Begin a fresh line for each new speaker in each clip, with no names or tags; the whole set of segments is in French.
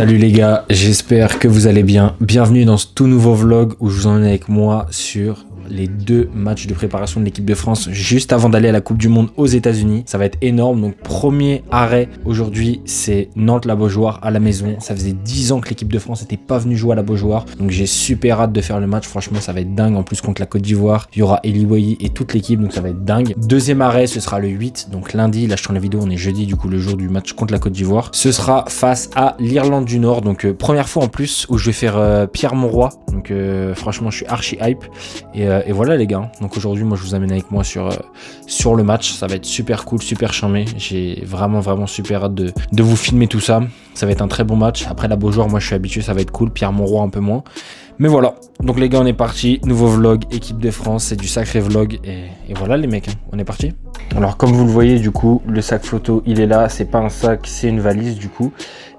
Salut les gars, j'espère que vous allez bien. Bienvenue dans ce tout nouveau vlog où je vous emmène avec moi sur les deux matchs de préparation de l'équipe de France juste avant d'aller à la Coupe du Monde aux États-Unis. Ça va être énorme. Donc premier arrêt aujourd'hui, c'est Nantes-La Beaujoire à la maison. Ça faisait 10 ans que l'équipe de France n'était pas venue jouer à la Beaujoire. Donc j'ai super hâte de faire le match. Franchement, ça va être dingue. En plus contre la Côte d'Ivoire, il y aura Eli Wahi et toute l'équipe. Donc ça va être dingue. Deuxième arrêt, ce sera le 8. Donc lundi, là je tourne la vidéo, on est jeudi du coup le jour du match contre la Côte d'Ivoire. Ce sera face à l'Irlande du Nord. Donc première fois en plus où je vais faire Pierre Monroy. Donc franchement, je suis archi hype. Et voilà les gars, donc aujourd'hui moi je vous amène avec moi sur le match. Ça va être super cool, super charmé. J'ai vraiment super hâte de vous filmer tout ça. Ça va être un très bon match. Après la Beaujoire, moi je suis habitué, ça va être cool. Pierre Monroy un peu moins. Mais voilà, donc les gars on est parti. Nouveau vlog, équipe de France, c'est du sacré vlog. Et voilà les mecs, on est parti. Alors comme vous le voyez du coup, le sac photo il est là. C'est pas un sac, c'est une valise du coup.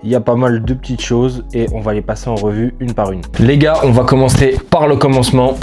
Il y a pas mal de petites choses et on va les passer en revue une par une. Les gars, on va commencer par le commencement.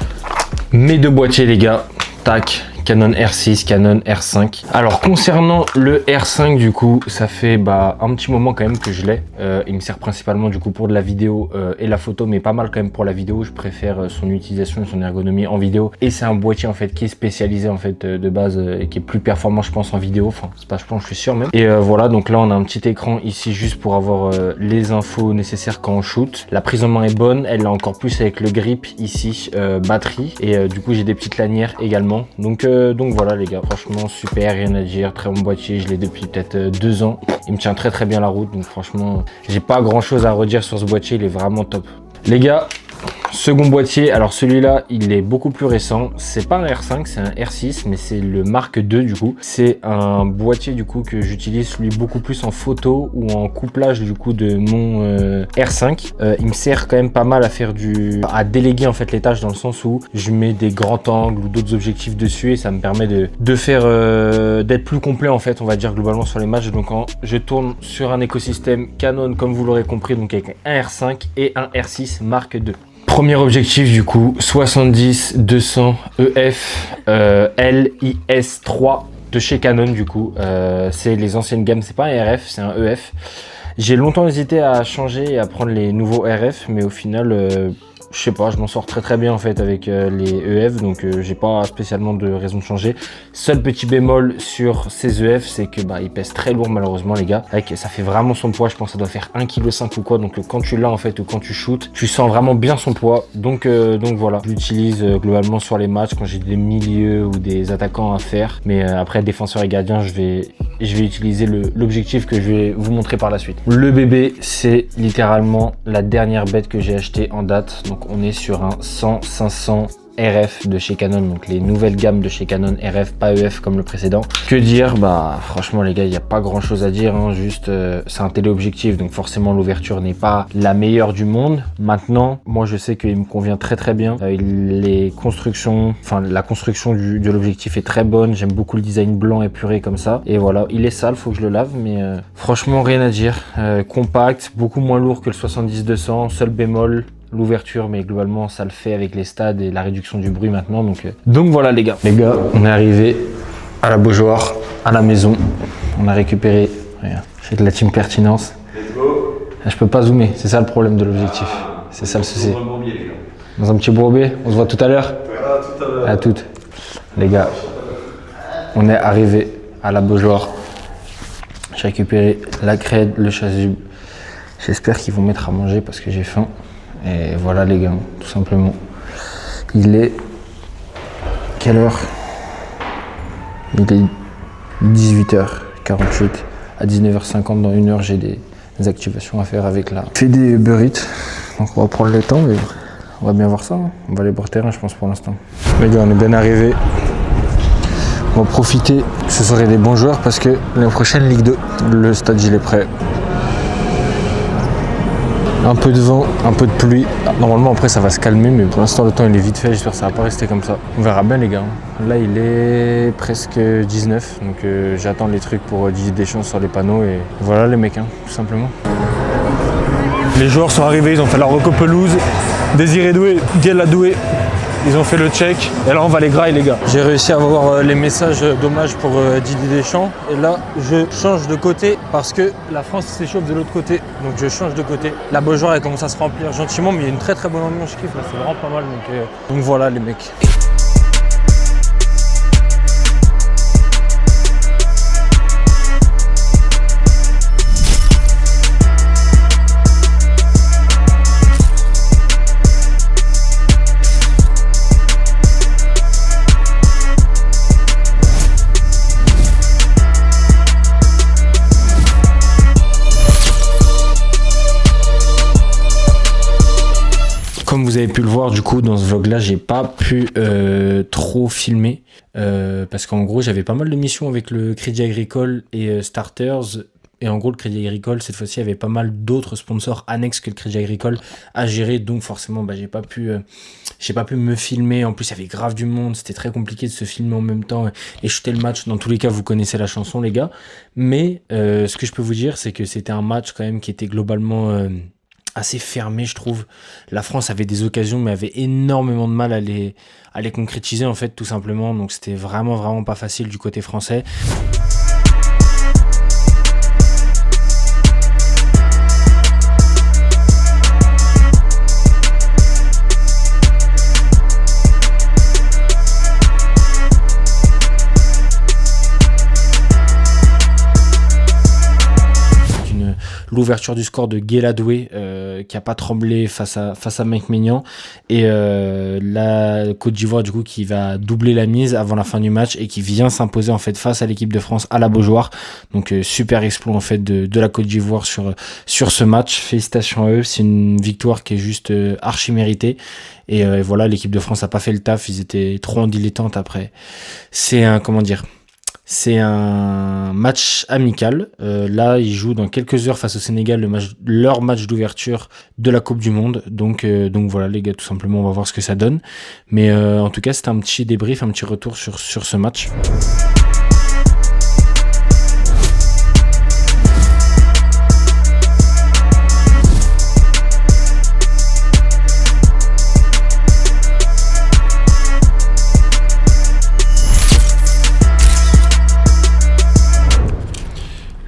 Mes deux boîtiers les gars, tac, Canon R6, Canon R5. Alors concernant le R5 du coup, ça fait un petit moment quand même que je l'ai. Il me sert principalement du coup pour de la vidéo et la photo, mais pas mal quand même pour la vidéo. Je préfère son utilisation et son ergonomie en vidéo. Et c'est un boîtier en fait qui est spécialisé en fait de base et qui est plus performant je pense en vidéo. Enfin c'est pas je pense, je suis sûr même. Et voilà, donc là on a un petit écran ici juste pour avoir les infos nécessaires quand on shoot. La prise en main est bonne, elle l'a encore plus avec le grip ici, batterie. Et du coup j'ai des petites lanières également. Donc voilà les gars, franchement super, rien à dire, très bon boîtier, je l'ai depuis peut-être 2 ans. Il me tient très bien la route, donc franchement j'ai pas grand chose à redire sur ce boîtier, il est vraiment top. Les gars, second boîtier, alors celui-là il est beaucoup plus récent, c'est pas un R5, c'est un R6, mais c'est le Mark II du coup. C'est un boîtier du coup que j'utilise lui beaucoup plus en photo ou en couplage du coup de mon R5. Il me sert quand même pas mal à déléguer en fait les tâches dans le sens où je mets des grands angles ou d'autres objectifs dessus et ça me permet de faire d'être plus complet en fait on va dire globalement sur les matchs. Donc je tourne sur un écosystème Canon comme vous l'aurez compris, donc avec un R5 et un R6 Mark II. Premier objectif du coup, 70-200 EF LIS3 de chez Canon du coup. C'est les anciennes gammes, c'est pas un RF, c'est un EF. J'ai longtemps hésité à changer et à prendre les nouveaux RF, mais au final, je sais pas, je m'en sors très bien en fait avec les EF, donc j'ai pas spécialement de raison de changer. Seul petit bémol sur ces EF, c'est que ils pèsent très lourd malheureusement les gars. Ça fait vraiment son poids, je pense que ça doit faire 1,5 kg ou quoi, donc quand tu l'as en fait ou quand tu shootes, tu sens vraiment bien son poids. Donc voilà, je l'utilise globalement sur les matchs quand j'ai des milieux ou des attaquants à faire, mais après défenseur et gardien, je vais utiliser l'objectif que je vais vous montrer par la suite. Le bébé, c'est littéralement la dernière bête que j'ai achetée en date. Donc on est sur un 100-500 RF de chez Canon, donc les nouvelles gammes de chez Canon RF, pas EF comme le précédent. Que dire? Franchement les gars, il n'y a pas grand chose à dire, hein. Juste c'est un téléobjectif, donc forcément l'ouverture n'est pas la meilleure du monde. Maintenant, moi je sais qu'il me convient très bien. La construction de l'objectif est très bonne. J'aime beaucoup le design blanc épuré comme ça. Et voilà, il est sale, faut que je le lave, mais franchement rien à dire. Compact, beaucoup moins lourd que le 70-200, seul bémol, l'ouverture, mais globalement ça le fait avec les stades et la réduction du bruit maintenant. Donc voilà les gars. Les gars, on est arrivé à la Beaujoire, à la maison. On a récupéré, regarde, j'ai de la team pertinence. Je peux pas zoomer, c'est ça le problème de l'objectif. C'est ça le souci. Dans un petit bourbier, on se voit tout à l'heure. À toutes. Les gars, on est arrivé à la Beaujoire. J'ai récupéré la crête, le chasuble. J'espère qu'ils vont mettre à manger parce que j'ai faim. Et voilà les gars, tout simplement. Il est... Quelle heure? Il est 18h48. À 19h50, dans 1 heure, j'ai des activations à faire avec la Fédé Uber Eats. Donc on va prendre le temps, mais on va bien voir ça. Hein. On va aller voir terrain, je pense, pour l'instant. Les gars, on est bien arrivés. On va profiter que ce serait des bons joueurs parce que la prochaine Ligue 2, le stade, il est prêt. Un peu de vent, un peu de pluie. Normalement après ça va se calmer, mais pour l'instant le temps il est vite fait, j'espère que ça va pas rester comme ça. On verra bien les gars. Là il est presque 19, donc j'attends les trucs pour Didier Deschamps sur les panneaux et voilà les mecs, tout simplement. Les joueurs sont arrivés, ils ont fait leur reco pelouse. Désiré Doué, Diel Doué, Ils ont fait le check. Et là, on va les grailler, les gars. J'ai réussi à avoir les messages d'hommage pour Didier Deschamps. Et là, je change de côté parce que la France s'échauffe de l'autre côté. Donc, je change de côté. La Beaujoire, elle commence à se remplir gentiment, mais il y a une très très bonne ambiance. Je kiffe. Là, c'est vraiment pas mal. Donc voilà, les mecs. Comme vous avez pu le voir, du coup, dans ce vlog-là, j'ai pas pu trop filmer parce qu'en gros, j'avais pas mal de missions avec le Crédit Agricole et Starters. Et en gros, le Crédit Agricole, cette fois-ci, avait pas mal d'autres sponsors annexes que le Crédit Agricole à gérer. Donc forcément, j'ai pas pu me filmer. En plus, il y avait grave du monde. C'était très compliqué de se filmer en même temps et shooter le match. Dans tous les cas, vous connaissez la chanson, les gars. Mais ce que je peux vous dire, c'est que c'était un match quand même qui était globalement assez fermé, je trouve. La France avait des occasions, mais avait énormément de mal à les concrétiser, en fait, tout simplement. Donc c'était vraiment pas facile du côté français. L'ouverture du score de Guéladoué qui a pas tremblé face à Mike Maignan et la Côte d'Ivoire du coup qui va doubler la mise avant la fin du match et qui vient s'imposer en fait face à l'équipe de France à la Beaujoire. Donc super exploit en fait de la Côte d'Ivoire sur ce match. Félicitations à eux, c'est une victoire qui est juste archi méritée. Et voilà, l'équipe de France a pas fait le taf, ils étaient trop en dilettante après. C'est c'est un match amical. Là, ils jouent dans quelques heures face au Sénégal leur match d'ouverture de la Coupe du Monde. Donc voilà, les gars, tout simplement, on va voir ce que ça donne. Mais en tout cas, c'était un petit débrief, un petit retour sur ce match.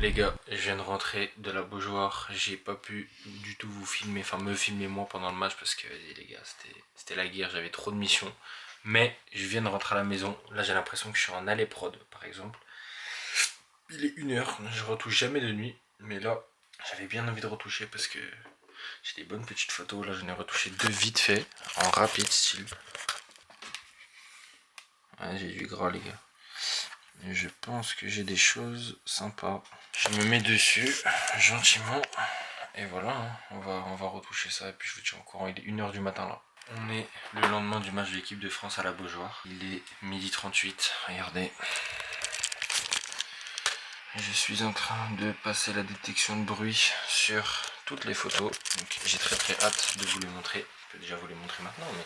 Les gars, je viens de rentrer de la Beaujoire, j'ai pas pu du tout vous filmer, enfin me filmer moi pendant le match parce que les gars c'était la guerre, j'avais trop de missions. Mais je viens de rentrer à la maison, là j'ai l'impression que je suis en allée prod par exemple. Il est 1h, je retouche jamais de nuit, mais là j'avais bien envie de retoucher parce que j'ai des bonnes petites photos, là j'en ai retouché 2 vite fait, en rapide style. Ouais, j'ai du gras les gars. Et je pense que j'ai des choses sympas. Je me mets dessus, gentiment. Et voilà, hein, on va retoucher ça. Et puis je vous tiens au courant, il est 1h du matin là. On est le lendemain du match de l'équipe de France à la Beaujoire. Il est 12h38, regardez. Je suis en train de passer la détection de bruit sur toutes les photos. Donc j'ai très hâte de vous les montrer. Je peux déjà vous les montrer maintenant, mais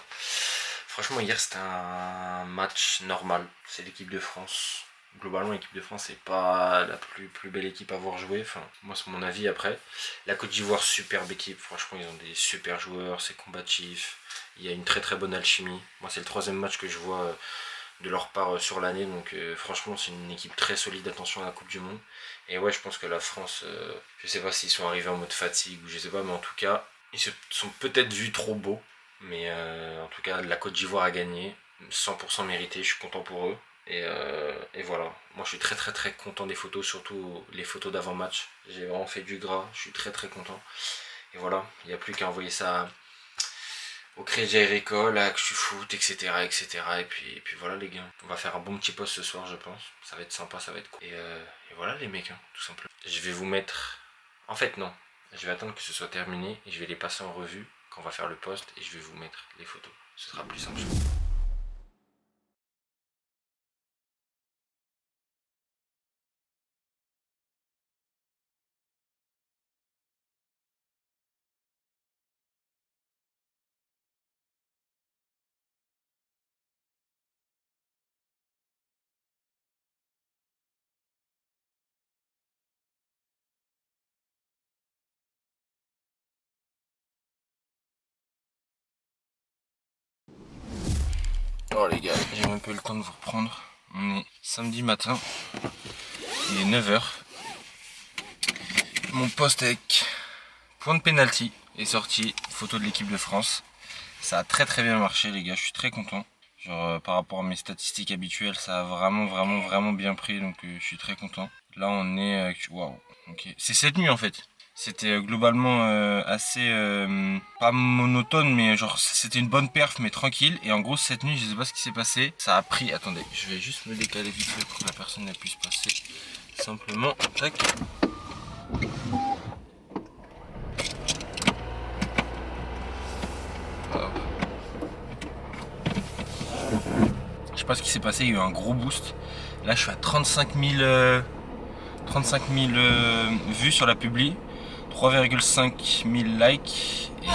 franchement hier c'était un match normal. C'est l'équipe de France. Globalement l'équipe de France c'est pas la plus belle équipe à avoir joué, enfin moi c'est mon avis. Après la Côte d'Ivoire, superbe équipe, franchement ils ont des super joueurs, c'est combatif, il y a une très bonne alchimie. Moi c'est le 3e match que je vois de leur part sur l'année, donc franchement c'est une équipe très solide. Attention à la Coupe du Monde. Et ouais, je pense que la France, je sais pas s'ils sont arrivés en mode fatigue ou je sais pas, mais en tout cas ils se sont peut-être vus trop beaux, mais en tout cas la Côte d'Ivoire a gagné, 100% mérité, je suis content pour eux. Et voilà, moi je suis très content des photos, surtout les photos d'avant-match. J'ai vraiment fait du gras, je suis très content. Et voilà, il n'y a plus qu'à envoyer ça au Crédit Agricole, à Actu Foot, etc. Et puis voilà les gars, on va faire un bon petit post ce soir je pense. Ça va être sympa, ça va être cool. Et voilà les mecs, hein, tout simplement. Je vais vous mettre... En fait non, je vais attendre que ce soit terminé et je vais les passer en revue quand on va faire le post et je vais vous mettre les photos. Ce sera plus simple. Oh les gars, j'ai même pas eu le temps de vous reprendre. On est samedi matin, il est 9 h. Mon poste avec point de pénalty est sorti, photo de l'équipe de France. Ça a très bien marché les gars, je suis très content. Genre par rapport à mes statistiques habituelles, ça a vraiment bien pris, donc je suis très content. Là on est... Waouh, ok. C'est cette nuit en fait. C'était globalement assez... pas monotone, mais genre c'était une bonne perf, mais tranquille. Et en gros cette nuit, je sais pas ce qui s'est passé. Ça a pris... Attendez, je vais juste me décaler vite fait pour que la personne elle puisse passer. Simplement, tac. Je sais pas ce qui s'est passé, il y a eu un gros boost. Là je suis à 35 000 vues sur la publi, 3,5 000 likes et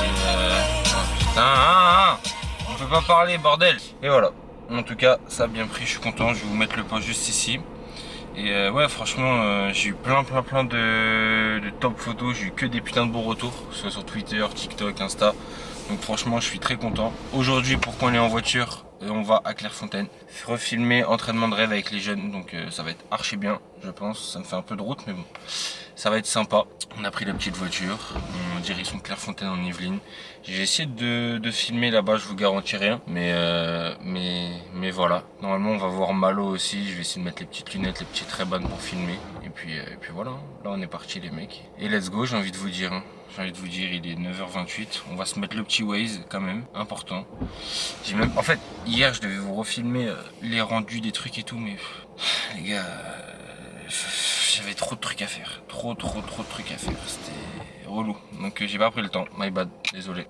putain, on peut pas parler bordel. Et voilà, en tout cas ça a bien pris, je suis content, je vais vous mettre le post juste ici. Et ouais franchement j'ai eu plein de top photos, j'ai eu que des putains de bons retours, que ce soit sur Twitter, TikTok, Insta. Donc franchement je suis très content. Aujourd'hui pourquoi on est en voiture, on va à Clairefontaine refilmer entraînement de rêve avec les jeunes, donc ça va être archi bien je pense. Ça me fait un peu de route mais bon, ça va être sympa. On a pris la petite voiture en direction Clairefontaine en Yvelines. J'ai essayé de filmer là-bas, je vous garantis rien, mais voilà. Normalement on va voir Malo aussi, je vais essayer de mettre les petites lunettes, les petites Ray-Ban pour filmer. Et puis voilà, là on est parti les mecs. Et let's go, j'ai envie de vous dire. J'ai envie de vous dire, il est 9 h 28. On va se mettre le petit Waze quand même, important. En fait, hier je devais vous refilmer les rendus des trucs et tout, mais les gars, j'avais trop de trucs à faire. Trop de trucs à faire. C'était relou. Donc j'ai pas pris le temps. My bad, désolé.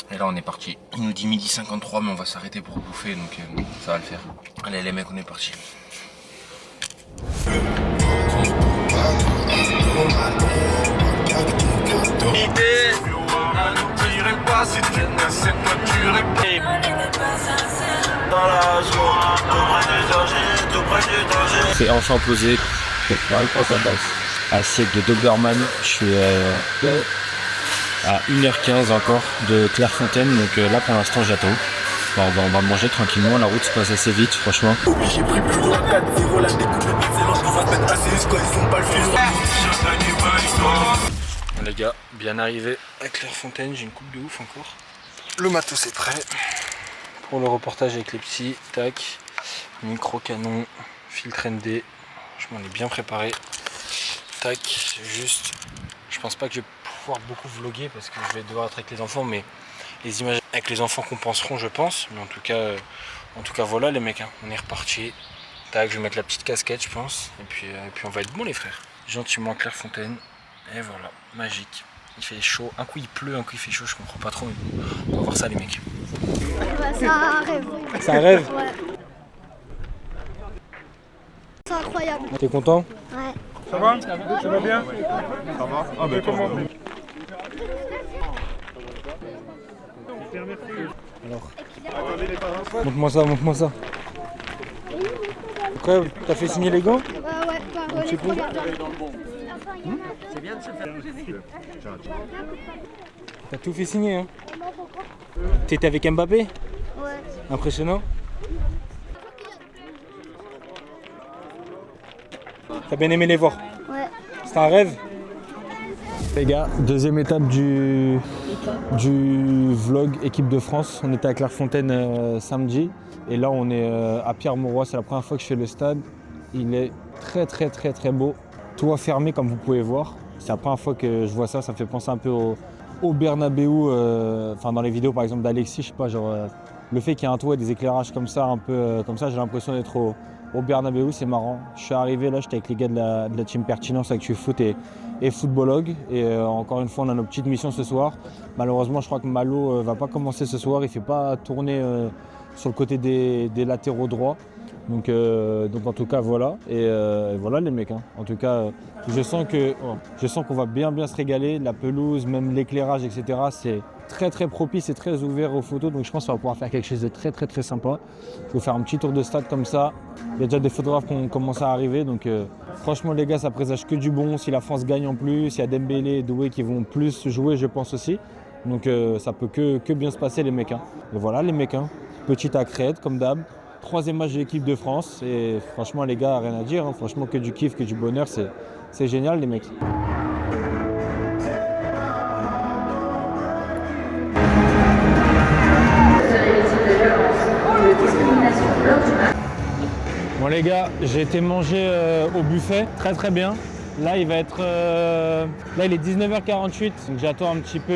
Et là on est parti. Il nous dit 12h53, mais on va s'arrêter pour bouffer, donc ça va le faire. Allez les mecs, on est parti. C'est enfin posé. Assiette de Doberman. Je suis à 1h15 encore de Clairefontaine, donc là pour l'instant j'attends. Bon, on va manger tranquillement, la route se passe assez vite franchement. J'ai pris plus loin 4-0, la découpe de excellence, on va se mettre assez quand ils font pas le film. Les gars, bien arrivé à Clairefontaine, j'ai une coupe de ouf encore. Le matos est prêt pour le reportage avec les petits. Tac, micro canon, filtre ND, je m'en ai bien préparé. Tac, juste, je pense pas que je vais pouvoir beaucoup vlogger parce que je vais devoir être avec les enfants, mais les images avec les enfants compenseront je pense. Mais en tout cas voilà les mecs, hein. On est reparti. Tac, je vais mettre la petite casquette je pense. Et puis on va être bon les frères. Gentiment Clairefontaine. Et voilà, magique. Il fait chaud, un coup il pleut, un coup il fait chaud, je comprends pas trop, mais bon, on va voir ça les mecs.
Ouais, c'est un rêve.
C'est un rêve?
Ouais. C'est incroyable.
T'es content?
Ouais.
Ça va? Ça va bien? Ça va? Ah ben comment?
Alors, montre-moi ça. Quoi, t'as fait signer les gants?
Ouais, par les trois gardiens.
C'est bien de se faire.
T'as tout fait signer, hein? T'étais avec Mbappé?
Ouais.
Impressionnant. T'as bien aimé les voir?
Ouais.
C'est un rêve? Les gars, deuxième étape du vlog équipe de France. On était à Clairefontaine samedi et là on est à Pierre-Mauroy. C'est la première fois que je fais le stade. Il est très beau. Toit fermé comme vous pouvez voir. C'est la première fois que je vois ça. Ça me fait penser un peu au Bernabeu. Enfin dans les vidéos par exemple d'Alexis, je sais pas, genre le fait qu'il y ait un toit et des éclairages comme ça, un peu comme ça, j'ai l'impression d'être au Bernabeu, c'est marrant. Je suis arrivé là, j'étais avec les gars de la team Pertinence, Actu Foot et Footballogue. Et encore une fois, on a nos petites missions ce soir. Malheureusement, je crois que Malo va pas commencer ce soir. Il fait pas tourner sur le côté des latéraux droits. Donc en tout cas, voilà. Et voilà les mecs. Hein. En tout cas, je sens qu'on va bien se régaler. La pelouse, même l'éclairage, etc. C'est très propice et très ouvert aux photos. Donc je pense qu'on va pouvoir faire quelque chose de très sympa. Il faut faire un petit tour de stade comme ça. Il y a déjà des photographes qui ont commencé à arriver. Donc franchement les gars, ça présage que du bon. Si la France gagne en plus, il y a Dembélé et Doué qui vont plus jouer, je pense aussi. Donc ça peut que bien se passer les mecs. Hein. Et voilà les mecs. Hein.
petit à Crète, comme d'hab. 3e match de l'équipe de France. Et franchement, les gars, rien à dire. Hein. Franchement, que du kiff, que du bonheur. C'est génial, les mecs. Bon les gars, j'ai été manger au buffet, très très bien. Là il va être, là il est 19h48, donc j'attends un petit peu.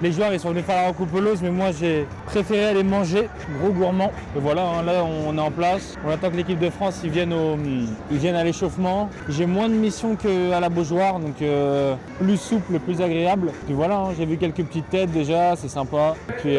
Les joueurs ils sont venus faire la recoupe pelouse, mais moi j'ai préféré aller manger, gros gourmand. Et voilà, hein, là on est en place. On attend que l'équipe de France ils viennent à l'échauffement. J'ai moins de missions qu'à la Beaujoire, donc plus souple, plus agréable. Puis voilà, hein, j'ai vu quelques petites têtes déjà, c'est sympa. Et puis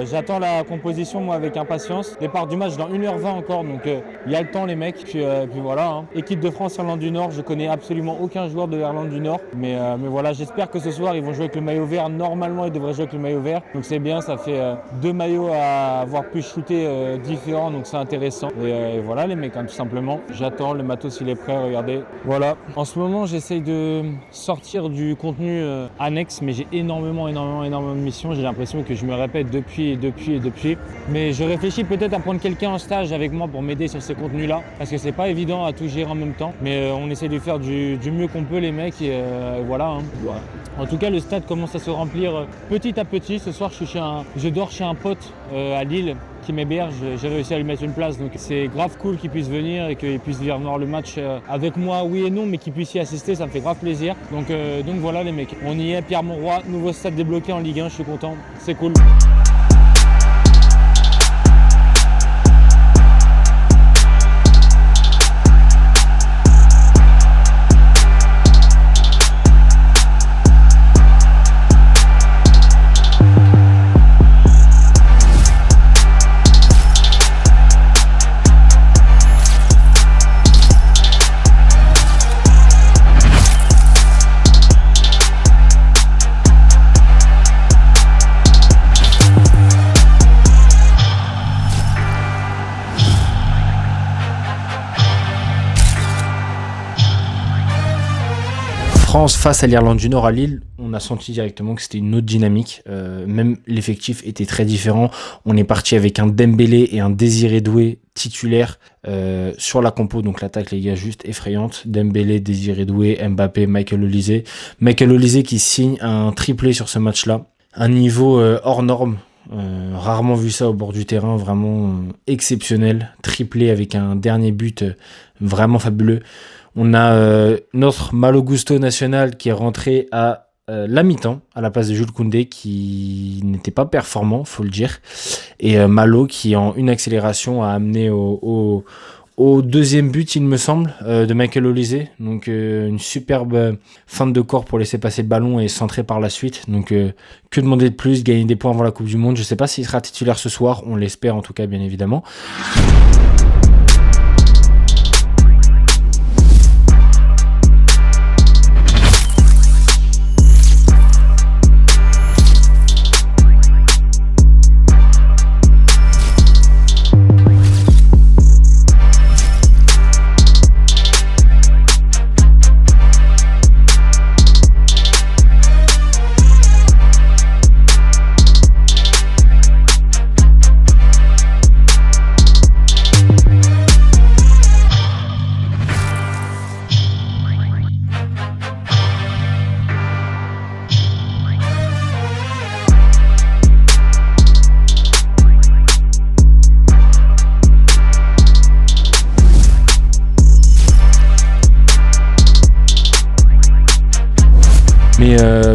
j'attends la composition moi avec impatience. Départ du match dans 1h20 encore, donc il y a le temps les mecs. Puis voilà, hein. Équipe de France Irlande du Nord, je connais absolument aucun joueur de l'Irlande du Nord, mais voilà, j'espère que ce soir ils vont jouer avec le maillot vert. Normalement ils devraient jouer avec le maillot vert, donc c'est bien, ça fait 2 maillots à avoir pu shooter différents, donc c'est intéressant. Et voilà les mecs, hein, tout simplement. J'attends, le matos il est prêt, regardez. Voilà. En ce moment j'essaye de sortir du contenu annexe, mais j'ai énormément de missions. J'ai l'impression que je me répète depuis. Mais je réfléchis peut-être à prendre quelqu'un en stage avec moi pour m'aider sur ces contenus-là, parce que c'est pas évident à tout gérer en même temps. Mais on essaie de faire du mieux qu'on peut les mecs, et voilà, hein. Voilà. En tout cas, le stade commence à se remplir petit à petit. Ce soir, je dors chez un pote à Lille qui m'héberge. J'ai réussi à lui mettre une place, donc c'est grave cool qu'il puisse venir et qu'il puisse venir voir le match avec moi, oui et non, mais qu'il puisse y assister, ça me fait grave plaisir. Donc voilà les mecs, on y est, Pierre Mauroy, nouveau stade débloqué en Ligue 1, je suis content, c'est cool.
France face à l'Irlande du Nord à Lille, on a senti directement que c'était une autre dynamique. Même l'effectif était très différent. On est parti avec un Dembélé et un Désiré Doué titulaires sur la compo. Donc l'attaque, les gars, juste effrayante. Dembélé, Désiré Doué, Mbappé, Michael Olise. Michael Olise qui signe un triplé sur ce match-là. Un niveau hors norme. Rarement vu ça au bord du terrain, vraiment exceptionnel. Triplé avec un dernier but vraiment fabuleux. On a notre Malo Gusto national qui est rentré à la mi-temps à la place de Jules Koundé qui n'était pas performant, faut le dire. Et Malo qui en une accélération a amené au deuxième but, il me semble, de Michael Olise. Donc une superbe feinte de corps pour laisser passer le ballon et centrer par la suite. Donc que demander de plus, gagner des points avant la Coupe du Monde. Je ne sais pas s'il sera titulaire ce soir, on l'espère en tout cas bien évidemment.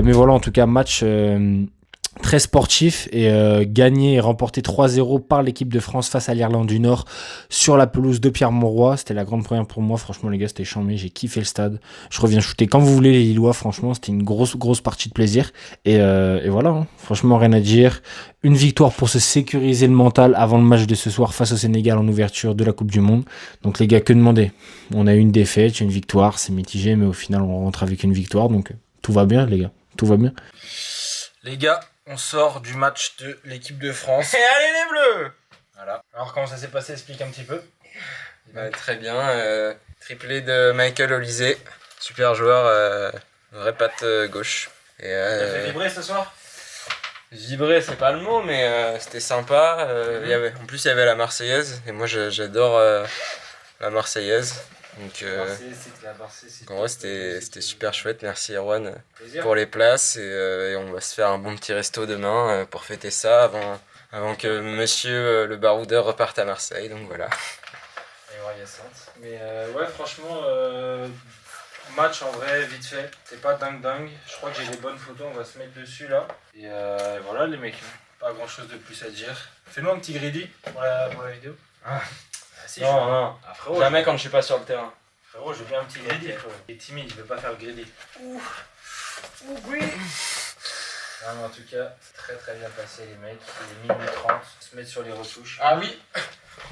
Mais voilà, en tout cas, match très sportif et gagné et remporté 3-0 par l'équipe de France face à l'Irlande du Nord sur la pelouse de Pierre Mauroy. C'était la grande première pour moi. Franchement, les gars, c'était charmé. J'ai kiffé le stade. Je reviens shooter quand vous voulez, les Lillois. Franchement, c'était une grosse partie de plaisir. Et voilà, hein. Franchement, rien à dire. Une victoire pour se sécuriser le mental avant le match de ce soir face au Sénégal en ouverture de la Coupe du Monde. Donc les gars, que demander? On a eu une défaite, une victoire, c'est mitigé, mais au final, on rentre avec une victoire. Donc tout va bien, les gars. Tout va bien.
Les gars, on sort du match de l'équipe de France. Et allez les Bleus! Voilà. Alors comment ça s'est passé? Explique un petit peu.
Très bien. Triplé de Michael Olise. Super joueur. Vraie patte gauche. Et,
T'as fait vibrer ce soir?
Vibrer, c'est pas le mot, mais c'était sympa. En plus, il y avait la Marseillaise, et moi j'adore la Marseillaise. Donc, en vrai, c'était super chouette. Merci Erwan pour les places, et on va se faire un bon petit resto demain pour fêter ça avant que monsieur le baroudeur reparte à Marseille. Donc voilà.
Mais ouais, franchement, match en vrai, vite fait. C'est pas dingue. Je crois que j'ai des bonnes photos, on va se mettre dessus là. Et voilà les mecs, pas grand chose de plus à dire. Fais-nous un petit greedy pour la vidéo. Si,
Non.
Ah, frérot,
Jamais quand je suis pas sur le terrain.
Frérot, je veux bien un petit greedy. Il est timide, il veut pas faire le greedy. Oui. Non, mais en tout cas, c'est très bien passé les mecs. Il est minuit 30, se mettre sur les retouches.
Ah oui.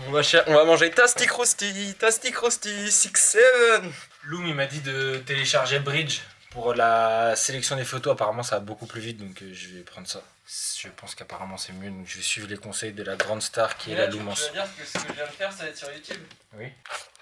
On va manger Tasty Krusty 6-7.
Loom il m'a dit de télécharger Bridge pour la sélection des photos. Apparemment ça va beaucoup plus vite, donc je vais prendre ça. Je pense qu'apparemment c'est mieux, donc je vais suivre les conseils de la grande star qui est la Loom.
Tu veux dire que ce que je viens de faire, ça va être sur YouTube?
Oui.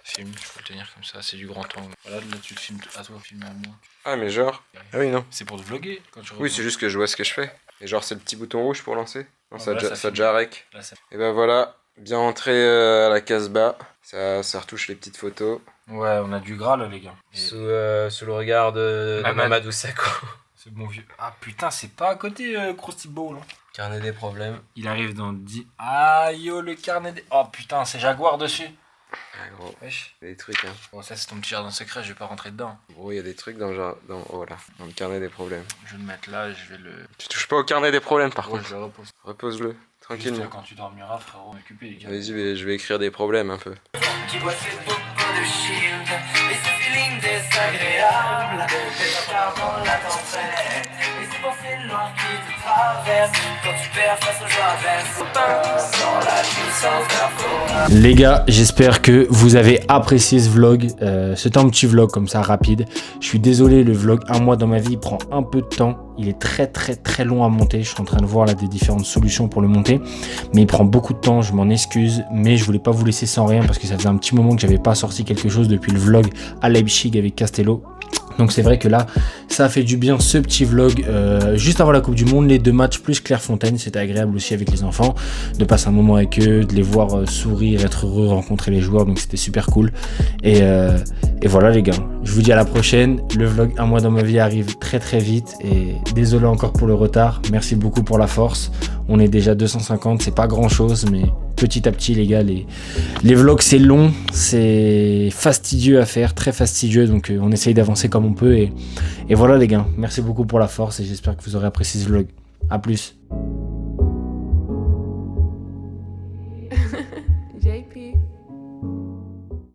Filme, je peux le tenir comme ça, c'est du grand angle. Voilà, là tu le filmes à toi, filme à moi.
Ah mais genre. Ah oui non.
C'est pour te vlogger quand tu
Oui, c'est juste que je vois ce que je fais. Et genre c'est le petit bouton rouge pour lancer. Non, ça
là,
a déjà rec.
Là, ça...
Et ben voilà, bien entré à la Casbah. Ça retouche les petites photos.
Ouais, on a du gras là les gars.
Sous le regard de Mamadou Sakho.
C'est bon vieux. Ah putain, c'est pas à côté Krusty Bowl. Hein.
Carnet des problèmes.
Il arrive dans 10... Ah yo, le carnet des... Oh putain, c'est Jaguar dessus.
Ah gros,
Wesh.
il y a des trucs hein.
Bon, ça c'est ton petit jardin secret, je vais pas rentrer dedans.
Gros, il y a des trucs dans le carnet des problèmes.
Je vais le mettre là, je vais le...
Tu touches pas au carnet des problèmes par
Ouais,
contre.
je le repose.
Repose-le, tranquillement.
Juste quand tu dormiras, frérot, m'occuper les gars.
Vas-y, mais je vais écrire des problèmes un peu.
Qui boit ses bocaux de shield et ce feeling désagréable des retards dans la tempête et ces pensées noires qui te traversent quand tu perds face aux joies adverses sans la puissance d'un faux.
Les gars, j'espère que vous avez apprécié ce vlog. C'était un petit vlog comme ça rapide. Je suis désolé, le vlog un mois dans ma vie il prend un peu de temps. Il est très long à monter. Je suis en train de voir là des différentes solutions pour le monter, mais il prend beaucoup de temps. Je m'en excuse, mais je voulais pas vous laisser sans rien parce que ça faisait un petit moment que j'avais pas sorti quelque chose depuis le vlog à Leipzig avec Castello. Donc c'est vrai que là, ça a fait du bien ce petit vlog juste avant la Coupe du Monde, les deux matchs plus Clairefontaine, c'était agréable aussi avec les enfants, de passer un moment avec eux, de les voir sourire, être heureux, rencontrer les joueurs, donc c'était super cool. Et voilà les gars, je vous dis à la prochaine, le vlog un mois dans ma vie arrive très vite et désolé encore pour le retard, merci beaucoup pour la force, on est déjà 250, c'est pas grand chose mais petit à petit les gars, les vlogs c'est long, c'est fastidieux à faire, très fastidieux, donc on essaye d'avancer comme on peut et voilà les gars, merci beaucoup pour la force et j'espère que vous aurez apprécié ce vlog, à plus.